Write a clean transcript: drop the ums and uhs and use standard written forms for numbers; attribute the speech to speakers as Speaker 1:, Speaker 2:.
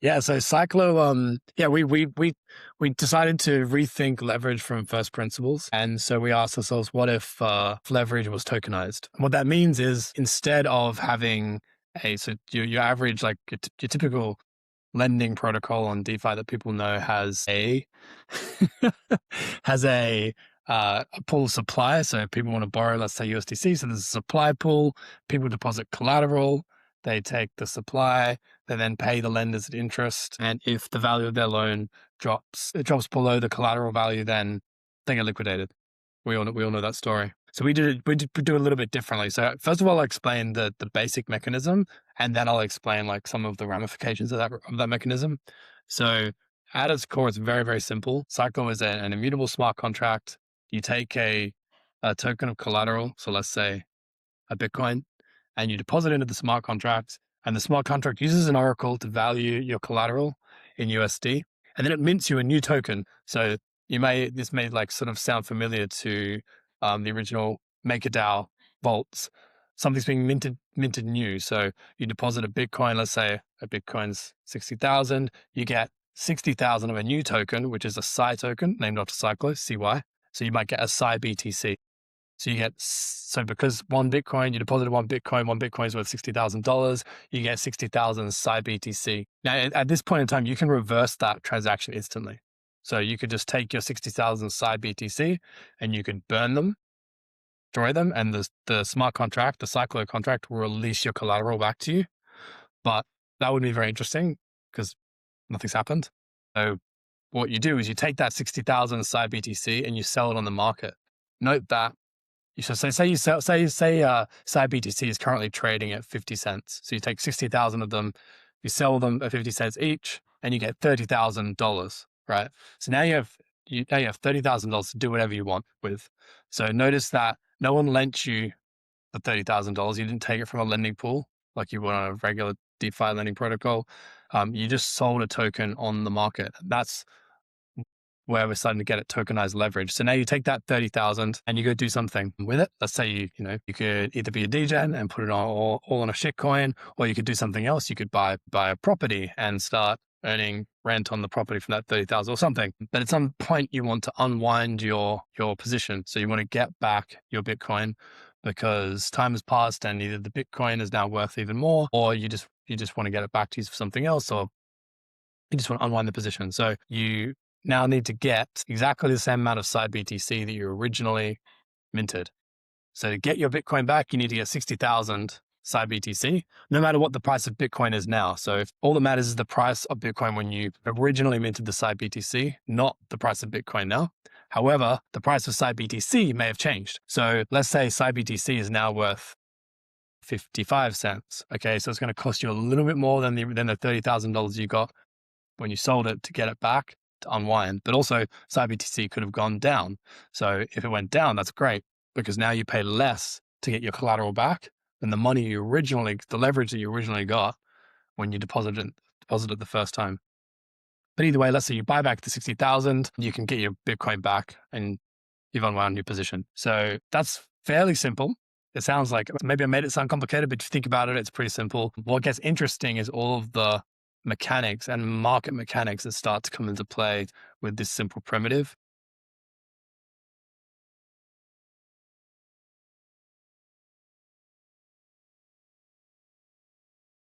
Speaker 1: Yeah, so Cyclo, we decided to rethink leverage from first principles, and so we asked ourselves, what if leverage was tokenized? And what that means is instead of having your average your typical lending protocol on DeFi that people know has a has a pool of supply. So if people want to borrow, let's say USDC, so there's a supply pool. People deposit collateral. They take the supply. They then pay the lenders at interest. And if the value of their loan it drops below the collateral value, then they get liquidated. We all know that story. So we do a little bit differently. So first of all, I'll explain the basic mechanism, and then I'll explain like some of the ramifications of that mechanism. So at its core, it's very, very simple. Cyclo is an immutable smart contract. You take a token of collateral, so let's say a Bitcoin, and you deposit into the smart contract, and the smart contract uses an oracle to value your collateral in USD, and then it mints you a new token. So this may like sort of sound familiar to the original MakerDAO vaults. Something's being minted new. So you deposit a Bitcoin, let's say a Bitcoin's 60,000, you get 60,000 of a new token, which is a Cy token named after Cyclo, CY. So you might get a CyBTC. So because you deposited one Bitcoin is worth $60,000, you get 60,000 CyBTC. Now, at this point in time, you can reverse that transaction instantly. So you could just take your 60,000 CyBTC and you could burn them, destroy them, and the smart contract, the Cyclo contract, will release your collateral back to you. But that would be very interesting because nothing's happened. So what you do is you take that 60,000 CyBTC and you sell it on the market. Note that say CyBTC is currently trading at 50 cents. So you take 60,000 of them, you sell them at 50 cents each, and you get $30,000, right? So now you have $30,000 to do whatever you want with. So notice that no one lent you the $30,000. You didn't take it from a lending pool like you would on a regular DeFi lending protocol. You just sold a token on the market. That's where we're starting to get at tokenized leverage. So now you take that 30,000 and you go do something with it. Let's say you could either be a degen and put it on all on a shitcoin, or you could do something else. You could buy a property and start earning rent on the property from that 30,000 or something. But at some point you want to unwind your position. So you want to get back your Bitcoin because time has passed and either the Bitcoin is now worth even more, or you just want to get it back to use for something else, or you just want to unwind the position. So you now need to get exactly the same amount of CyBTC that you originally minted. So to get your Bitcoin back, you need to get 60,000 CyBTC, no matter what the price of Bitcoin is now. So if all that matters is the price of Bitcoin when you originally minted the CyBTC, not the price of Bitcoin now. However, the price of CyBTC may have changed. So let's say CyBTC is now worth 55 cents. Okay, so it's going to cost you a little bit more than the $30,000 you got when you sold it to get it back, to unwind. But also CyBTC could have gone down. So if it went down, that's great, because now you pay less to get your collateral back than the leverage that you originally got when you deposited the first time. But either way, let's say you buy back the 60,000, you can get your Bitcoin back and you've unwound your position. So that's fairly simple. It sounds like maybe I made it sound complicated, but if you think about it, it's pretty simple. What gets interesting is all of the mechanics and market mechanics that start to come into play with this simple primitive.